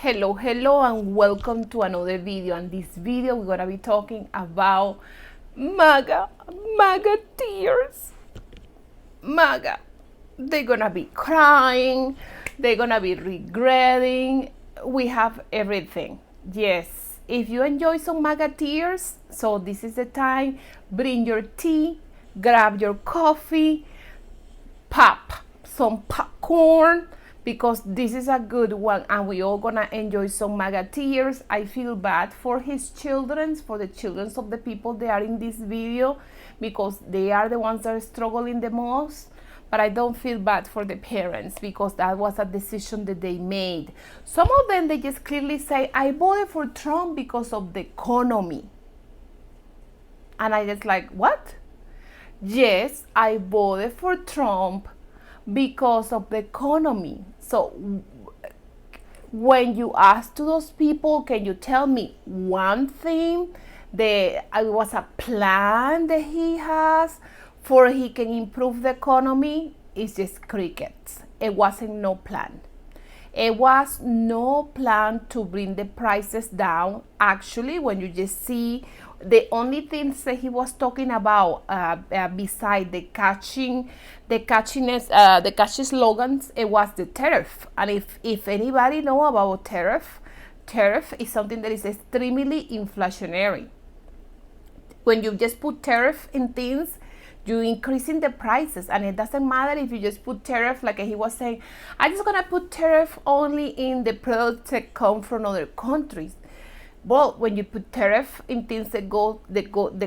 Hello and welcome to another video. And this video we're gonna be talking about MAGA tears. MAGA, they're gonna be crying, they're gonna be regretting. We have everything. Yes, if you enjoy some MAGA tears, so this is the time. Bring your tea, grab your coffee, pop some popcorn, because this is a good one and we all gonna enjoy some MAGA tears. I feel bad for his children, for the children of the people that are in this video, because they are the ones that are struggling the most. But I don't feel bad for the parents, because that was a decision that they made. Some of them, they just clearly say, I voted for Trump because of the economy. And I just like, what? Yes, I voted for Trump because of the economy. So when you ask to those people, can you tell me one thing that was a plan that he has for he can improve the economy? It's just crickets. It wasn't no plan. It was no plan to bring the prices down. Actually, when you just see the only things that he was talking about, beside the catchy slogans, it was the tariff. And if anybody know about tariff is something that is extremely inflationary. When you just put tariff in things, you're increasing the prices, and it doesn't matter if you just put tariff, like he was saying, I'm just gonna put tariff only in the products that come from other countries. Well, when you put tariff in things that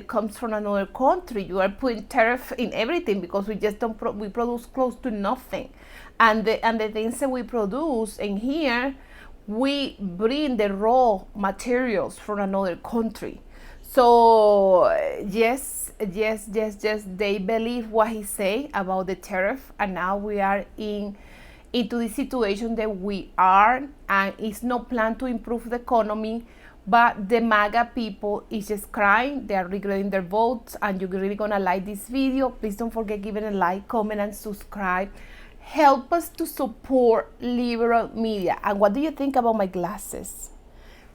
comes from another country, you are putting tariff in everything, because we just don't we produce close to nothing, and the things that we produce in here, we bring the raw materials from another country. So yes, they believe what he say about the tariff, and now we are into the situation that we are, and it's no plan to improve the economy. But the MAGA people is just crying. They are regretting their votes, and you're really gonna like this video. Please don't forget giving a like, comment, and subscribe. Help us to support liberal media. And what do you think about my glasses?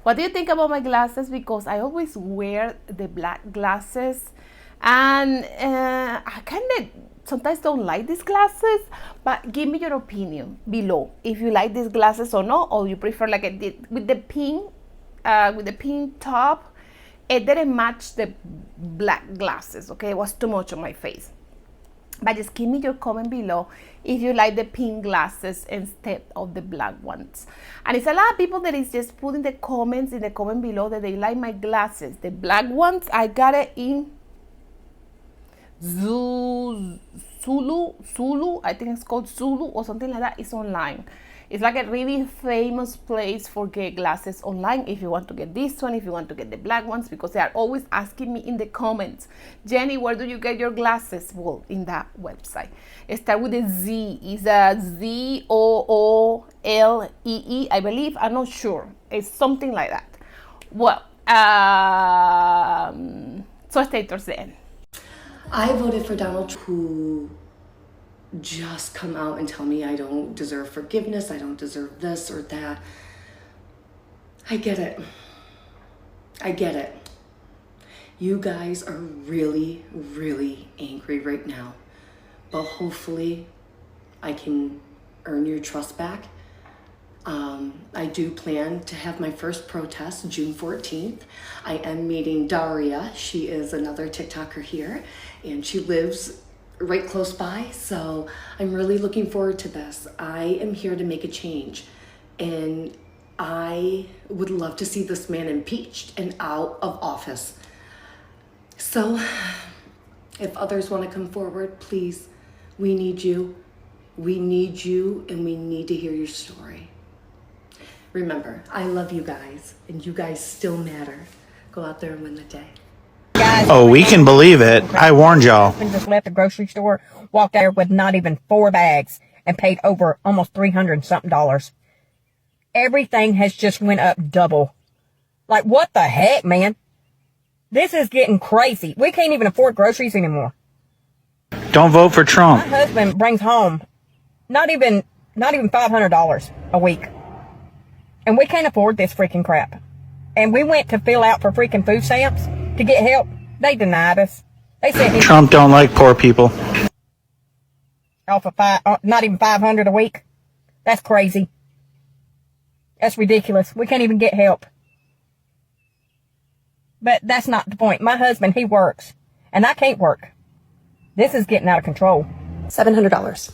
What do you think about my glasses? Because I always wear the black glasses, and I kind of sometimes don't like these glasses. But give me your opinion below, if you like these glasses or not, or you prefer like I did with the pink top. It didn't match the black glasses, okay? It was too much on my face. But just give me your comment below if you like the pink glasses instead of the black ones. And it's a lot of people that is just putting the comments in the comment below that they like my glasses. The black ones, I got it in Zulu, I think it's called Zulu or something like that. It's online. It's like a really famous place for get glasses online. If you want to get this one, if you want to get the black ones, because they are always asking me in the comments, Jenny, where do you get your glasses? Well, in that website. It starts with a Z. It's a ZOOLEE, I believe. I'm not sure. It's something like that. Well, so stay towards the end. I voted for Donald Trump, who just come out and tell me I don't deserve forgiveness, I don't deserve this or that. I get it. You guys are really, really angry right now, but hopefully I can earn your trust back. I do plan to have my first protest June 14th. I am meeting Daria. She is another TikToker here, and she lives right close by, so I'm really looking forward to this. I am here to make a change, and I would love to see this man impeached and out of office. So if others want to come forward, please, we need you, and we need to hear your story. Remember, I love you guys, and you guys still matter. Go out there and win the day. Oh, we can believe it. I warned y'all. My husband just left the grocery store, walked there with not even 4 bags, and paid over almost $300 and something. Everything has just went up double. Like, what the heck, man? This is getting crazy. We can't even afford groceries anymore. Don't vote for Trump. My husband brings home not even $500 a week. And we can't afford this freaking crap. And we went to fill out for freaking food stamps to get help. They denied us. They said Trump don't like poor people. off of not even $500 a week. That's crazy. That's ridiculous. We can't even get help. But that's not the point. My husband, he works, and I can't work. This is getting out of control. $700.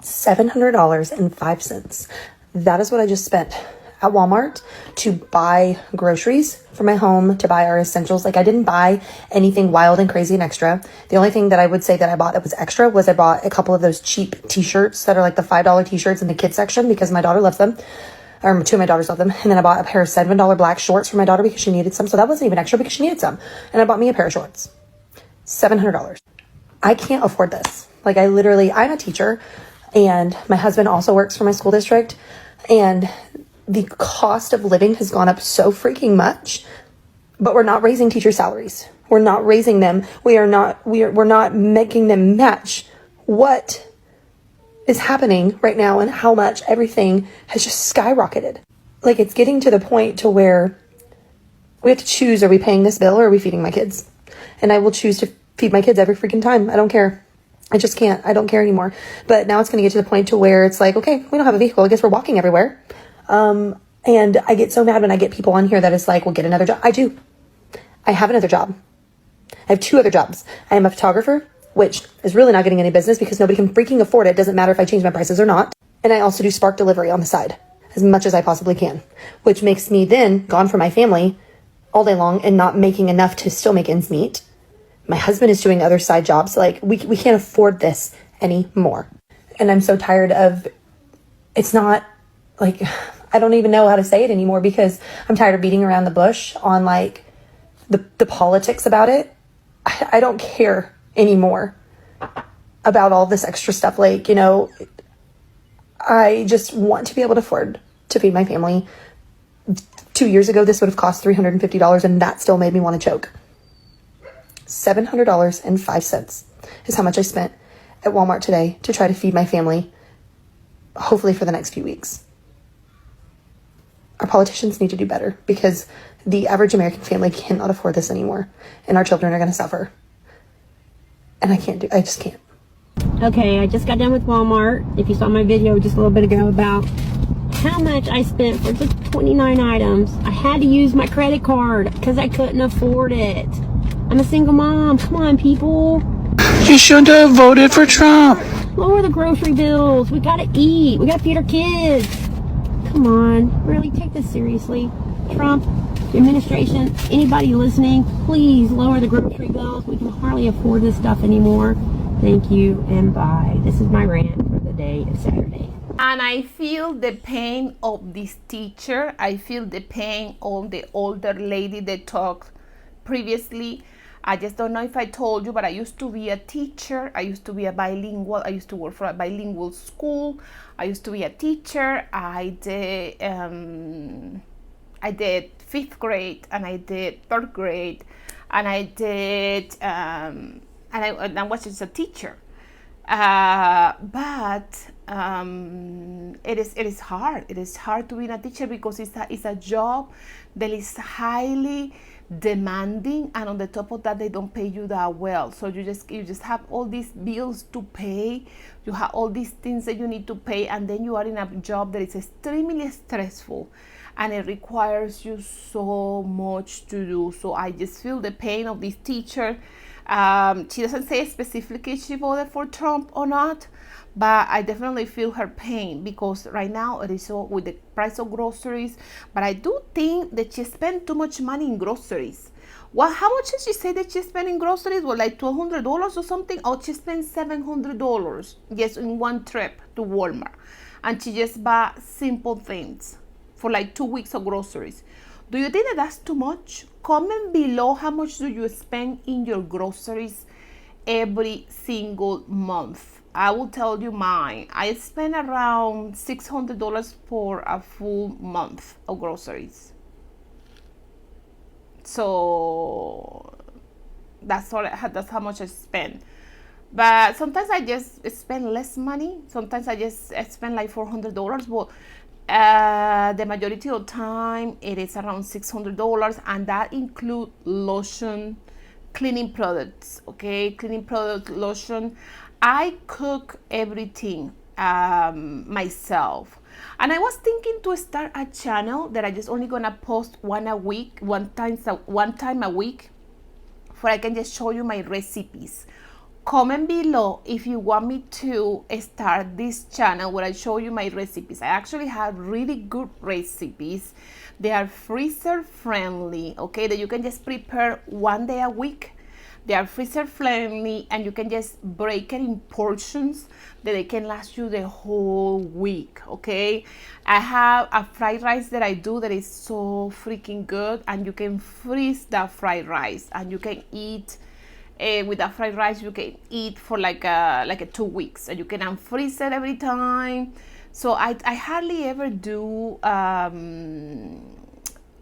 $700.05. That is what I just spent at Walmart to buy groceries for my home, to buy our essentials. Like, I didn't buy anything wild and crazy and extra. The only thing that I would say that I bought that was extra was I bought a couple of those cheap t-shirts that are like the $5 t-shirts in the kids section because my daughter loves them. Or two of my daughters love them. And then I bought a pair of $7 black shorts for my daughter because she needed some. So that wasn't even extra because she needed some. And I bought me a pair of shorts. $700. I can't afford this. Like, I'm a teacher, and my husband also works for my school district, and the cost of living has gone up so freaking much, but we're not raising teacher salaries. We're not raising them. We're not making them match what is happening right now and how much everything has just skyrocketed. Like, it's getting to the point to where we have to choose, are we paying this bill or are we feeding my kids? And I will choose to feed my kids every freaking time. I don't care. I just can't. I don't care anymore. But now it's going to get to the point to where it's like, okay, we don't have a vehicle. I guess we're walking everywhere. And I get so mad when I get people on here that is like, well, get another job. I do. I have another job. I have two other jobs. I am a photographer, which is really not getting any business because nobody can freaking afford it. It doesn't matter if I change my prices or not. And I also do Spark delivery on the side as much as I possibly can, which makes me then gone from my family all day long and not making enough to still make ends meet. My husband is doing other side jobs. Like, we can't afford this anymore. And I'm so tired of, it's not like, I don't even know how to say it anymore because I'm tired of beating around the bush on like the politics about it. I don't care anymore about all this extra stuff. Like, you know, I just want to be able to afford to feed my family. 2 years ago, this would have cost $350 and that still made me want to choke. $700.05 is how much I spent at Walmart today to try to feed my family, hopefully for the next few weeks. Our politicians need to do better because the average American family cannot afford this anymore, and our children are going to suffer. And I just can't. Okay, I just got done with Walmart. If you saw my video just a little bit ago about how much I spent for just 29 items, I had to use my credit card because I couldn't afford it. I'm a single mom. Come on, people. You shouldn't have voted for Trump. Lower the grocery bills. We gotta eat. We gotta feed our kids. Come on. Really, take this seriously. Trump, the administration, anybody listening, please lower the grocery bills. We can hardly afford this stuff anymore. Thank you and bye. This is my rant for the day of Saturday. And I feel the pain of this teacher. I feel the pain of the older lady that talked previously. I just don't know if I told you, but I used to be a teacher. I used to be a bilingual. I used to work for a bilingual school. I used to be a teacher. I did 5th grade and I did 3rd grade, and I did and I was just a teacher. But it is hard. It is hard to be a teacher because it's a job that is highly demanding, and on the top of that they don't pay you that well. So you just have all these bills to pay, you have all these things that you need to pay, and then you are in a job that is extremely stressful and it requires you so much to do. So I just feel the pain of this teacher. She doesn't say specifically if she voted for Trump or not, but I definitely feel her pain because right now it is so with the price of groceries. But I do think that she spent too much money in groceries. Well, how much did she say that she spent in groceries? Well, like $1,200 or something? Or she spent $700 just in one trip to Walmart, and she just bought simple things for like 2 weeks of groceries. Do you think that that's too much? Comment below how much do you spend in your groceries every single month. I will tell you mine. I spend around $600 for a full month of groceries. So that's how much I spend. But sometimes I just spend less money. Sometimes I spend like $400. But The majority of the time it is around $600, and that includes lotion, cleaning products, okay, cleaning product, lotion. I cook everything myself, and I was thinking to start a channel that I just only gonna post one time a week, where I can just show you my recipes. Comment below if you want me to start this channel where I show you my recipes. I actually have really good recipes. They are freezer friendly, okay, that you can just prepare one day a week. They are freezer friendly, and you can just break it in portions that they can last you the whole week, okay. I have a fried rice that I do that is so freaking good, and you can freeze that fried rice, and you can eat with that fried rice. You can eat for like a 2 weeks, and you can unfreeze it every time. So I hardly ever do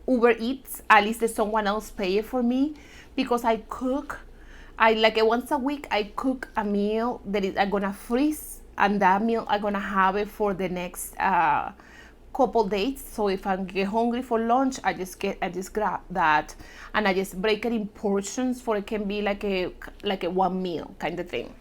Uber Eats. At least there's someone else pay it for me, because I cook. I like it once a week. I cook a meal that is I'm gonna freeze, and that meal I'm gonna have it for the next couple days. So if I get hungry for lunch, I just grab that, and I just break it in portions, for it can be like a one meal kind of thing.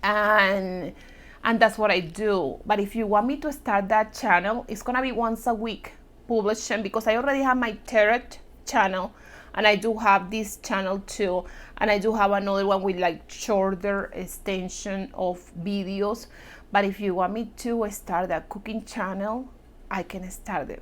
And that's what I do. But if you want me to start that channel, it's gonna be once a week publishing, because I already have my tarot channel, and I do have this channel too, and I do have another one with like shorter extension of videos. But if you want me to start a cooking channel, I can start it.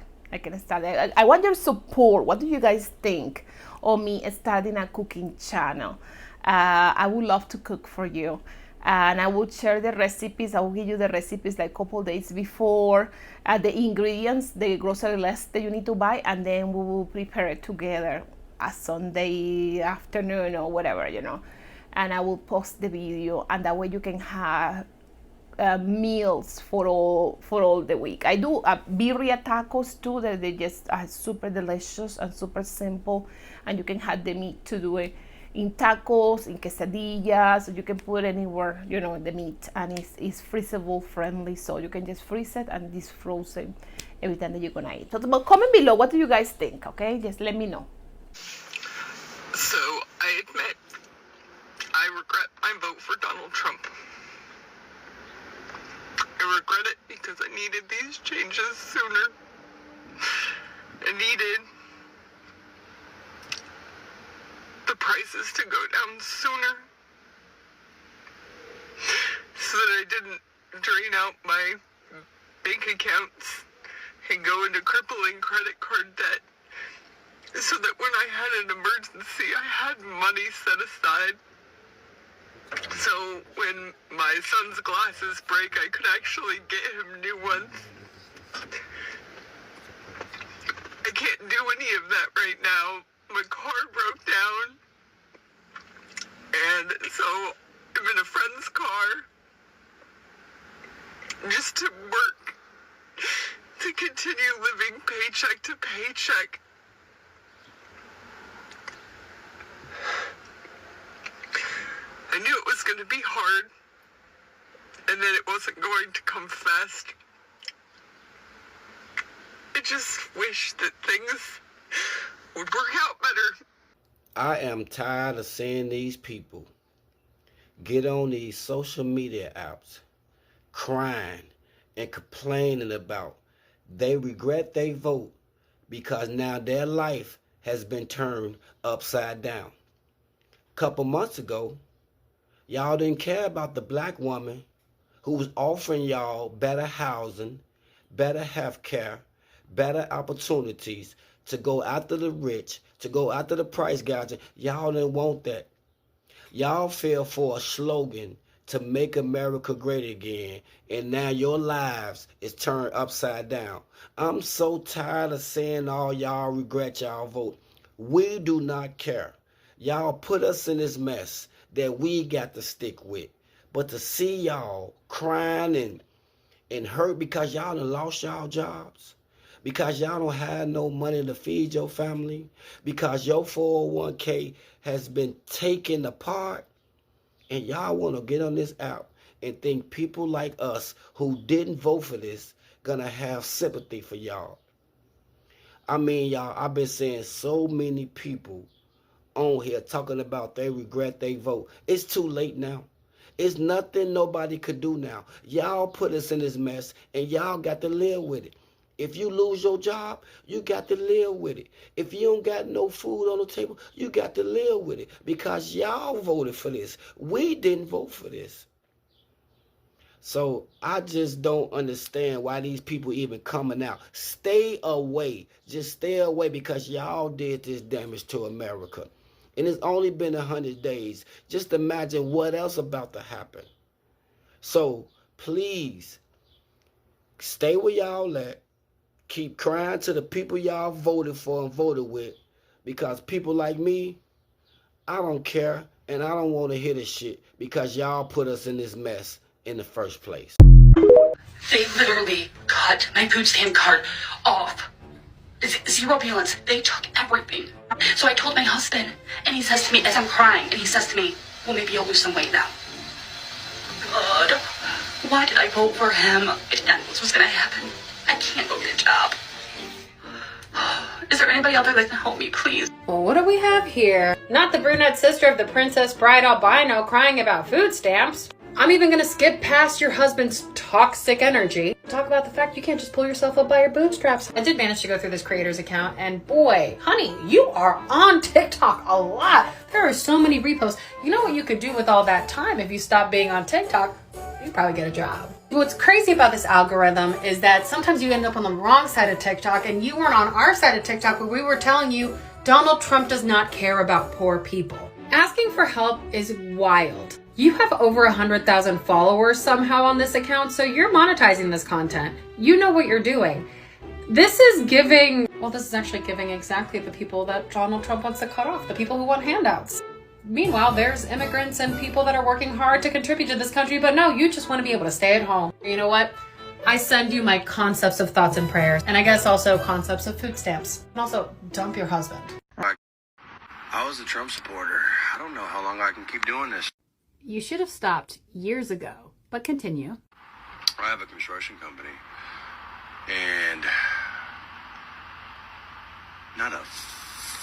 I want your support. What do you guys think of me starting a cooking channel? I would love to cook for you, and I will share the recipes. I will give you the recipes like a couple days before, the ingredients, the grocery list that you need to buy, and then we will prepare it together a Sunday afternoon or whatever, and I will post the video, and that way you can have meals for all the week. I do birria tacos too, that they just are super delicious and super simple, and you can have the meat to do it in tacos, in quesadillas, so you can put it anywhere, the meat, and it's freezable friendly, so you can just freeze it and it's frozen every time that you're gonna eat. So comment below, what do you guys think? Okay, just let me know. So I admit I regret my vote for Donald Trump. I regret it because I needed these changes sooner. I needed the prices to go down sooner, so that I didn't drain out my bank accounts and go into crippling credit card debt, so that when I had an emergency, I had money set aside. So when my son's glasses break, I could actually get him new ones. I can't do any of that right now. My car broke down, and so I'm in a friend's car just to work, to continue living paycheck to paycheck. I knew it was going to be hard, and that it wasn't going to come fast. I just wish that things would work out better. I am tired of seeing these people get on these social media apps crying and complaining about they regret their vote because now their life has been turned upside down. A couple months ago, y'all didn't care about the black woman who was offering y'all better housing, better health care, better opportunities to go after the rich, to go after the price gouging. Y'all didn't want that. Y'all fell for a slogan to make America great again, and now your lives is turned upside down. I'm so tired of seeing all y'all regret y'all vote. We do not care. Y'all put us in this mess that we got to stick with. But to see y'all crying and hurt because y'all done lost y'all jobs, because y'all don't have no money to feed your family, because your 401k has been taken apart, and y'all want to get on this app and think people like us who didn't vote for this gonna have sympathy for y'all. I mean, y'all, I've been seeing so many people on here talking about they regret they vote. It's too late now. It's nothing nobody could do now. Y'all put us in this mess, and y'all got to live with it. If you lose your job, you got to live with it. If you don't got no food on the table, you got to live with it, because y'all voted for this. We didn't vote for this. So I just don't understand why these people even coming out. Stay away. Just stay away, because y'all did this damage to America. And it's only been 100 days. Just imagine what else about to happen. So please, stay where y'all at. Keep crying to the people y'all voted for and voted with. Because people like me, I don't care. And I don't want to hear this shit, because y'all put us in this mess in the first place. They literally cut my food stamp card off. Zero balance. They took everything. So I told my husband, and he says to me, as I'm crying, and he says to me, well, maybe you'll lose some weight now. God, why did I vote for him? I didn't know this was going to happen. I can't go get a job. Is there anybody out there that can help me, please? Well, what do we have here? Not the brunette sister of the Princess Bride albino crying about food stamps. I'm even gonna skip past your husband's toxic energy. Talk about the fact you can't just pull yourself up by your bootstraps. I did manage to go through this creator's account, and boy, honey, you are on TikTok a lot. There are so many reposts. You know what you could do with all that time if you stop being on TikTok? You'd probably get a job. What's crazy about this algorithm is that sometimes you end up on the wrong side of TikTok, and you weren't on our side of TikTok where we were telling you Donald Trump does not care about poor people. Asking for help is wild. You have over 100,000 followers somehow on this account, so you're monetizing this content. You know what you're doing. This is giving, well, this is actually giving exactly the people that Donald Trump wants to cut off, the people who want handouts. Meanwhile, there's immigrants and people that are working hard to contribute to this country, but no, you just want to be able to stay at home. You know what? I send you my concepts of thoughts and prayers, and I guess also concepts of food stamps. And also, dump your husband. I was a Trump supporter. I don't know how long I can keep doing this. You should have stopped years ago, but continue. I have a construction company, and not a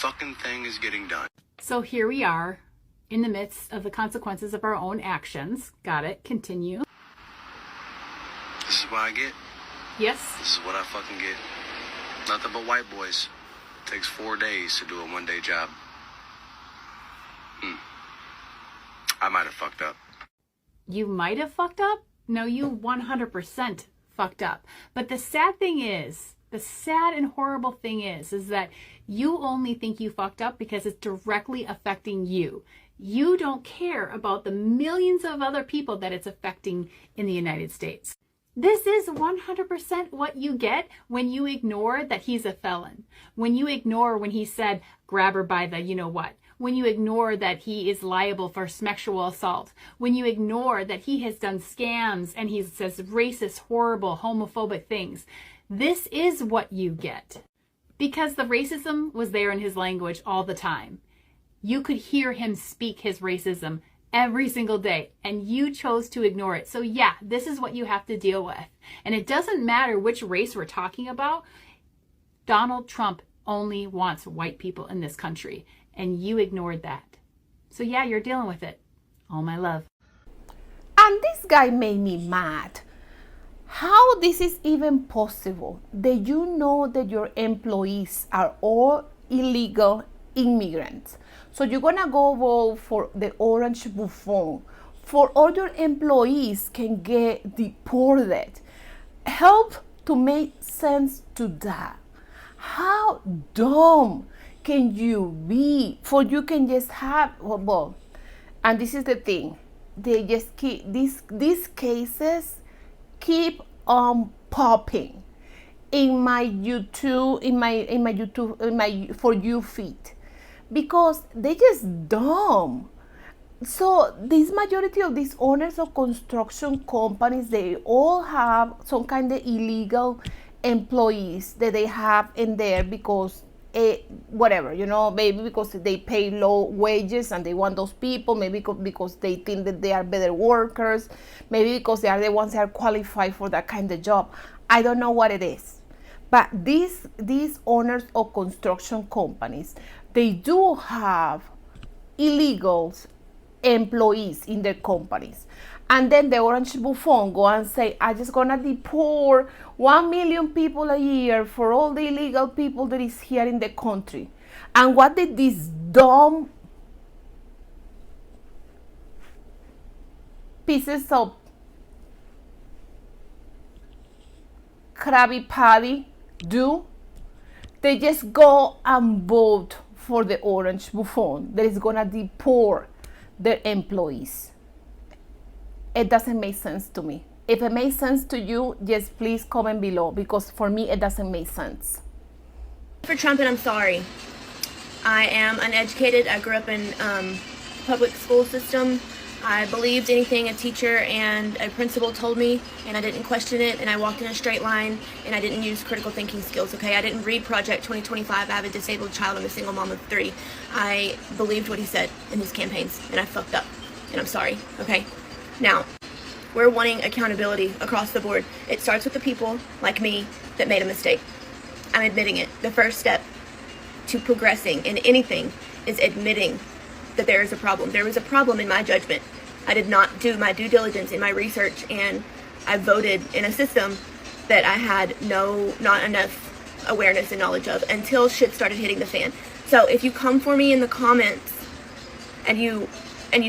fucking thing is getting done. So here we are, in the midst of the consequences of our own actions. Got it. Continue. This is what I get. Yes. This is what I fucking get. Nothing but white boys. Takes 4 days to do a one-day job. I might have fucked up. You might have fucked up? No, you 100% fucked up. But the sad thing is, the sad and horrible thing is that you only think you fucked up because it's directly affecting you. You don't care about the millions of other people that it's affecting in the United States. This is 100% what you get when you ignore that he's a felon. When you ignore when he said, grab her by the you-know-what. When you ignore that he is liable for sexual assault. When you ignore that he has done scams and he says racist, horrible, homophobic things. This is what you get. Because the racism was there in his language all the time. You could hear him speak his racism every single day, and you chose to ignore it. So yeah, this is what you have to deal with. And it doesn't matter which race we're talking about. Donald Trump only wants white people in this country, and you ignored that. So yeah, you're dealing with it. All my love. And this guy made me mad. How this is even possible that you know that your employees are all illegal immigrants. So you're gonna go vote for the orange bouffon, for all your employees can get deported. Help to make sense to that. How dumb can you be? For you can just have, well, and this is the thing, they just keep, these cases keep on popping in my YouTube, in my For You feed, because they just dumb. So this majority of these owners of construction companies, they all have some kind of illegal employees that they have in there because whatever, you know, maybe because they pay low wages and they want those people, maybe because they think that they are better workers, maybe because they are the ones that are qualified for that kind of job. I don't know what it is. But these owners of construction companies, they do have illegals employees in their companies. And then the Orange Buffon go and say, I'm just gonna deport 1 million people a year for all the illegal people that is here in the country. And what did these dumb pieces of Krabby Patty do? They just go and vote for the Orange Buffon that is gonna deport their employees. It doesn't make sense to me. If it makes sense to you, just please comment below, because for me it doesn't make sense. For Trump, and I'm sorry. I am uneducated. I grew up in public school system. I believed anything a teacher and a principal told me, and I didn't question it, and I walked in a straight line, and I didn't use critical thinking skills, okay? I didn't read Project 2025. I have a disabled child. I'm a single mom of 3. I believed what he said in his campaigns, and I fucked up, and I'm sorry, okay? Now, we're wanting accountability across the board. It starts with the people like me that made a mistake. I'm admitting it. The first step to progressing in anything is admitting that there is a problem. There was a problem in my judgment. I did not do my due diligence in my research, and I voted in a system that I had not enough awareness and knowledge of until shit started hitting the fan. So if you come for me in the comments and you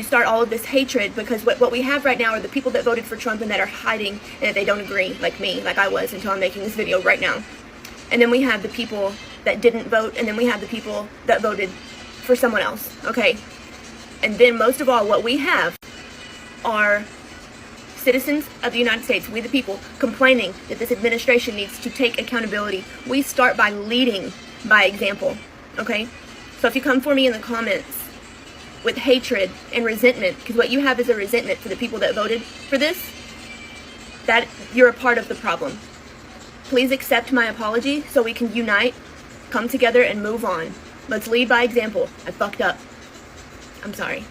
start all of this hatred, because what we have right now are the people that voted for Trump and that are hiding and that they don't agree, like me, like I was until I'm making this video right now. And then we have the people that didn't vote, and then we have the people that voted for someone else, okay? And then most of all, what we have are citizens of the United States, we the people, complaining that this administration needs to take accountability. We start by leading by example, okay? So if you come for me in the comments with hatred and resentment, because what you have is a resentment for the people that voted for this, that you're a part of the problem. Please accept my apology so we can unite, come together, and move on. Let's lead by example. I fucked up. I'm sorry.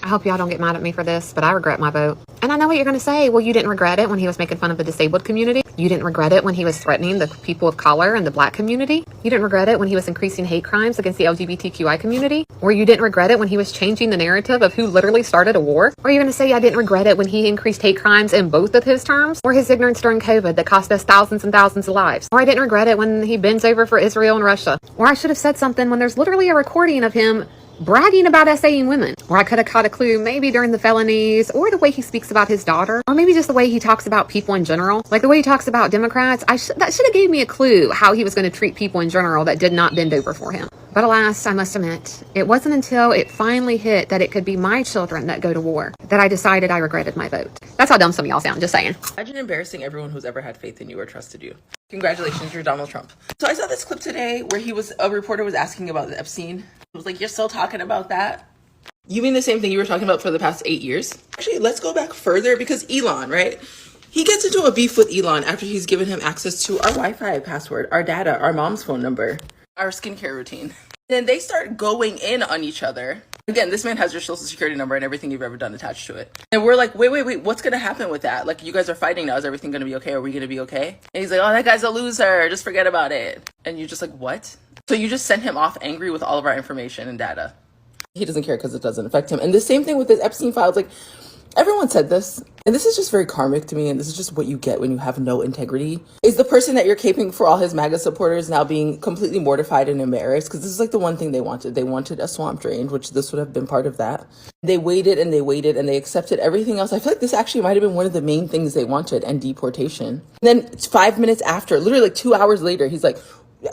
I hope y'all don't get mad at me for this, but I regret my vote. And I know what you're going to say. Well, you didn't regret it when he was making fun of the disabled community. You didn't regret it when he was threatening the people of color and the black community. You didn't regret it when he was increasing hate crimes against the LGBTQI community. Or you didn't regret it when he was changing the narrative of who literally started a war. Or you're going to say I didn't regret it when he increased hate crimes in both of his terms. Or his ignorance during COVID that cost us thousands and thousands of lives. Or I didn't regret it when he bends over for Israel and Russia. Or I should have said something when there's literally a recording of him bragging about essaying women. Or I could have caught a clue maybe during the felonies, or the way he speaks about his daughter, or maybe just the way he talks about people in general. Like the way he talks about Democrats, that should have gave me a clue how he was going to treat people in general that did not bend over for him. But alas, I must admit, it wasn't until it finally hit that it could be my children that go to war that I decided I regretted my vote. That's how dumb some of y'all sound, just saying. Imagine embarrassing everyone who's ever had faith in you or trusted you. Congratulations, you're Donald Trump. So I saw this clip today where a reporter was asking about the Epstein. It was like, you're still talking about that? You mean the same thing you were talking about for the past 8 years? Actually, let's go back further, because Elon, right? He gets into a beef with Elon after he's given him access to our Wi-Fi password, our data, our mom's phone number, our skincare routine. Then they start going in on each other. Again, this man has your social security number and everything you've ever done attached to it. And we're like, wait, what's going to happen with that? Like, you guys are fighting now. Is everything going to be okay? Are we going to be okay? And he's like, oh, that guy's a loser. Just forget about it. And you're just like, what? So you just sent him off angry with all of our information and data. He doesn't care because it doesn't affect him. And the same thing with this Epstein file. It's like, everyone said this, and this is just very karmic to me, and this is just what you get when you have no integrity, is the person that you're caping for all his MAGA supporters now being completely mortified and embarrassed, because this is like the one thing they wanted. They wanted a swamp drain, which this would have been part of that. They waited and they waited and they accepted everything else. I feel like this actually might have been one of the main things they wanted, and deportation. And then 5 minutes after, literally like 2 hours later, he's like,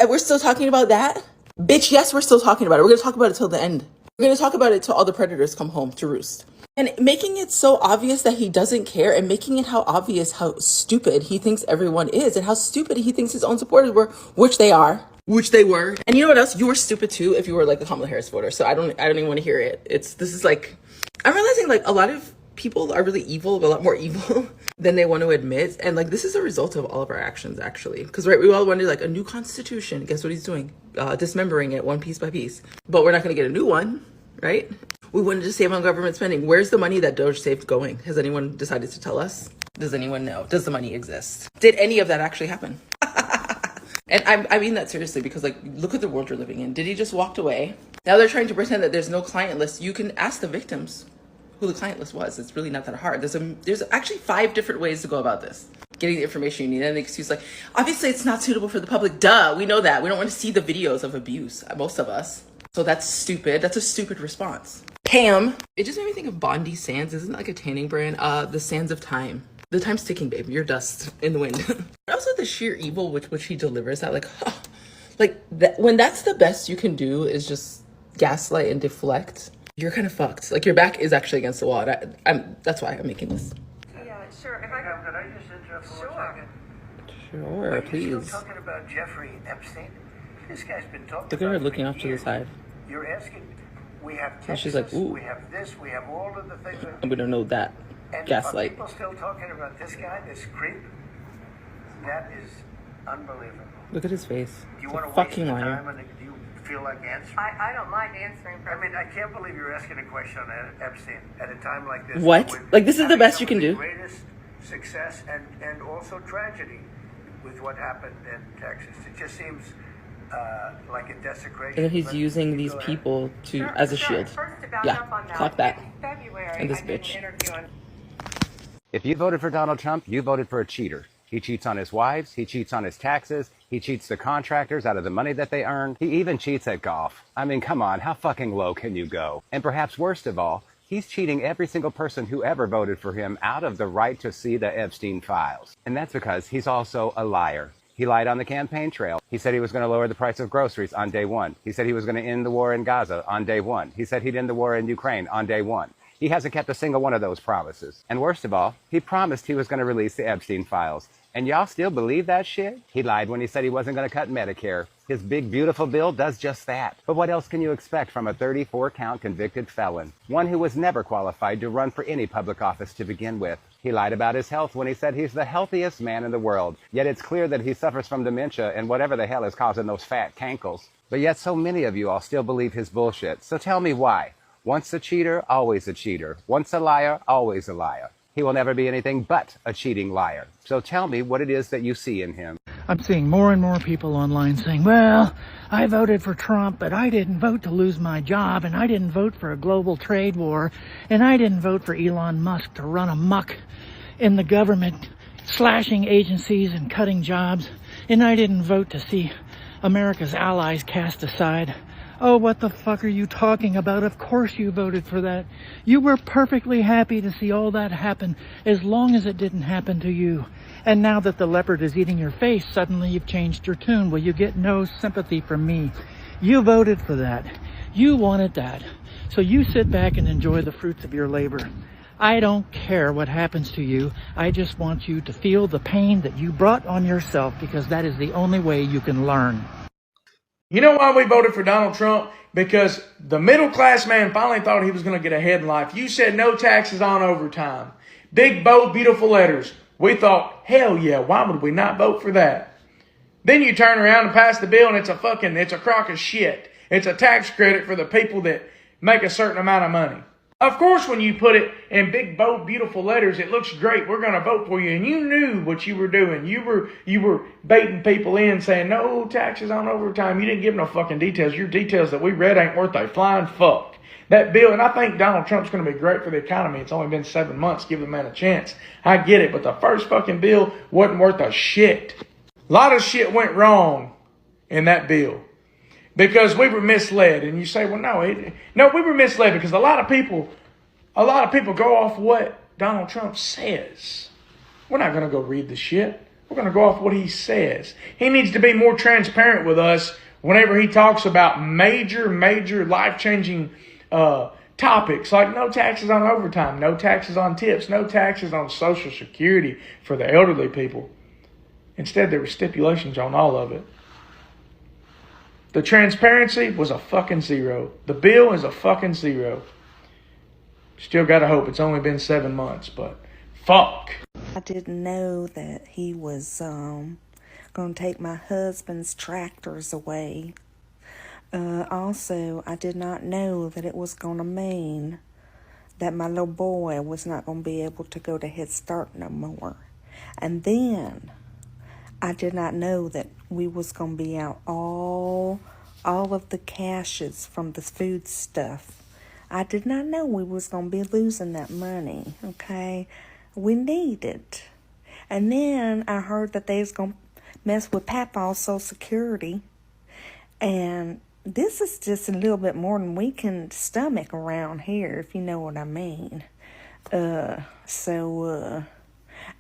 we're still talking about that? Bitch, yes, we're still talking about it. We're going to talk about it till the end. We're going to talk about it till all the predators come home to roost. And making it so obvious that he doesn't care, and making it how obvious how stupid he thinks everyone is, and how stupid he thinks his own supporters were, which they are, which they were. And you know what else? You were stupid too if you were like a Kamala Harris voter. So I don't even want to hear it. This is like, I'm realizing like a lot of people are really evil, a lot more evil than they want to admit. And like, this is a result of all of our actions, actually. Because right, we all wanted like a new constitution. Guess what he's doing? Dismembering it one piece by piece. But we're not going to get a new one, right? We wanted to save on government spending. Where's the money that Doge saved going? Has anyone decided to tell us? Does anyone know? Does the money exist? Did any of that actually happen? And I mean that seriously, because like, look at the world you're living in. Did he just walk away? Now they're trying to pretend that there's no client list. You can ask the victims who the client list was. It's really not that hard. There's actually 5 different ways to go about this. Getting the information you need. And the excuse like, obviously it's not suitable for the public. Duh, we know that. We don't want to see the videos of abuse, most of us. So that's stupid. That's a stupid response. Pam. It just made me think of Bondi Sands. Isn't it like a tanning brand? The Sands of Time. The time's ticking, babe. You're dust in the wind. Also the sheer evil with which he delivers that. Like, when that's the best you can do is just gaslight and deflect, you're kind of fucked. Like, your back is actually against the wall. That's why I'm making this. Yeah, sure. If I could I just interrupt for 1 second? Sure, Are please. you still talking about Jeffrey Epstein? This guy's been talking Look at about her it looking for off to the years. side. You're asking, we have Texas, And she's like, ooh. we have this, we have all of the things. And we don't know that. And Gaslight. are people still talking about this guy, this creep? That is unbelievable. Look at his face. Do you He's want a to waste fucking the liar. time and do you feel like answering? I don't mind answering. I mean, I can't believe you're asking a question on Epstein at a time like this. What? when Like, this is the having best you some can of the do? Greatest success and also tragedy with what happened in Texas. It just seems like a desecration. And then he's but using you these go ahead. people as a shield. First, to back Yeah, up on that, clock that. in February, And this I did an bitch. interview on If you voted for Donald Trump, you voted for a cheater. He cheats on his wives, he cheats on his taxes, he cheats the contractors out of the money that they earned, he even cheats at golf. I mean, come on, how fucking low can you go? And perhaps worst of all, he's cheating every single person who ever voted for him out of the right to see the Epstein files. And that's because he's also a liar. He lied on the campaign trail. He said he was going to lower the price of groceries on day 1. He said he was going to end the war in Gaza on day 1. He said he'd end the war in Ukraine on day 1. He hasn't kept a single one of those promises. And worst of all, he promised he was going to release the Epstein files. And y'all still believe that shit? He lied when he said he wasn't going to cut Medicare. His big, beautiful bill does just that. But what else can you expect from a 34-count convicted felon? One who was never qualified to run for any public office to begin with. He lied about his health when he said he's the healthiest man in the world. Yet it's clear that he suffers from dementia and whatever the hell is causing those fat cankles. But yet so many of you all still believe his bullshit. So tell me why. Once a cheater, always a cheater. Once a liar, always a liar. He will never be anything but a cheating liar. So tell me what it is that you see in him. I'm seeing more and more people online saying, well, I voted for Trump, but I didn't vote to lose my job, and I didn't vote for a global trade war, and I didn't vote for Elon Musk to run amok in the government, slashing agencies and cutting jobs, and I didn't vote to see America's allies cast aside. Oh, what the fuck are you talking about? Of course you voted for that. You were perfectly happy to see all that happen as long as it didn't happen to you. And now that the leopard is eating your face, suddenly you've changed your tune. Well, you get no sympathy from me. You voted for that. You wanted that. So you sit back and enjoy the fruits of your labor. I don't care what happens to you. I just want you to feel the pain that you brought on yourself, because that is the only way you can learn. You know why we voted for Donald Trump? Because the middle class man finally thought he was going to get ahead in life. You said no taxes on overtime. Big, bold, beautiful letters. We thought, hell yeah, why would we not vote for that? Then you turn around and pass the bill and it's a crock of shit. It's a tax credit for the people that make a certain amount of money. Of course, when you put it in big, bold, beautiful letters, it looks great. We're going to vote for you. And you knew what you were doing. You were baiting people in, saying, no taxes on overtime. You didn't give no fucking details. Your details that we read ain't worth a flying fuck. That bill, and I think Donald Trump's going to be great for the economy. It's only been 7 months. Give the man a chance. I get it. But the first fucking bill wasn't worth a shit. A lot of shit went wrong in that bill. Because we were misled. And you say, well, no, we were misled because a lot of people go off what Donald Trump says. We're not going to go read the shit. We're going to go off what he says. He needs to be more transparent with us whenever he talks about major life-changing topics like no taxes on overtime, no taxes on tips, no taxes on Social Security for the elderly people. Instead, there were stipulations on all of it. The transparency was a fucking zero. The bill is a fucking zero. Still gotta hope it's only been 7 months, but fuck. I didn't know that he was gonna take my husband's tractors away. Also, I did not know that it was going to mean that my little boy was not going to be able to go to Head Start no more. And then I did not know that we was going to be out all of the cashes from the food stuff. I did not know we was going to be losing that money, okay? We need it. And then I heard that they was going to mess with Papaw's Social Security. And this is just a little bit more than we can stomach around here, if you know what I mean. So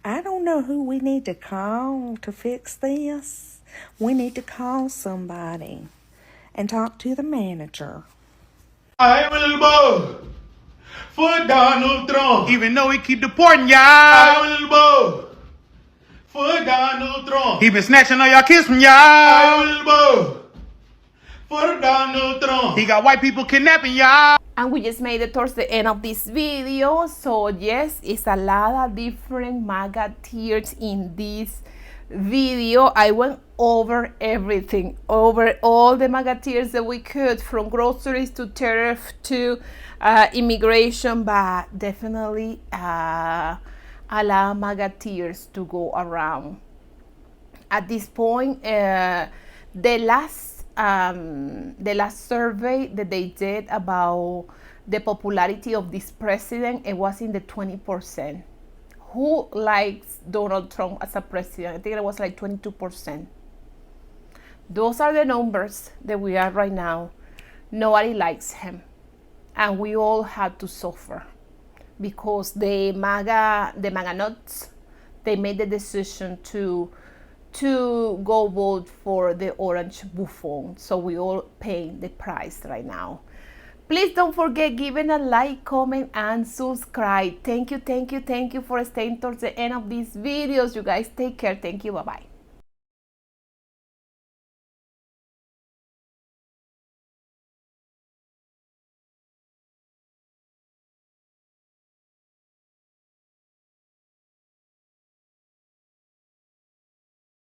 I don't know who we need to call to fix this. We need to call somebody and talk to the manager. I will vote for Donald Trump. Even though he keep deporting y'all. I will vote for Donald Trump. He been snatching all y'all kids from y'all. I will vote for Donald Trump. He got white people kidnapping y'all. And we just made it towards the end of this video. So yes, it's a lot of different MAGA tiers in this video. I went over everything, over all the MAGA tiers that we could, from groceries to tariff to immigration, but definitely a lot of MAGA tiers to go around. At this point, the last survey that they did about the popularity of this president, it was in the 20%. Who likes Donald Trump as a president? I think it was like 22%. Those are the numbers that we are right now. Nobody likes him. And we all had to suffer because the MAGA nuts, they made the decision to go vote for the orange buffoon. So we all pay the price right now. Please don't forget giving a like, comment, and subscribe. Thank you for staying towards the end of these videos. You guys take care. Thank you. Bye-bye.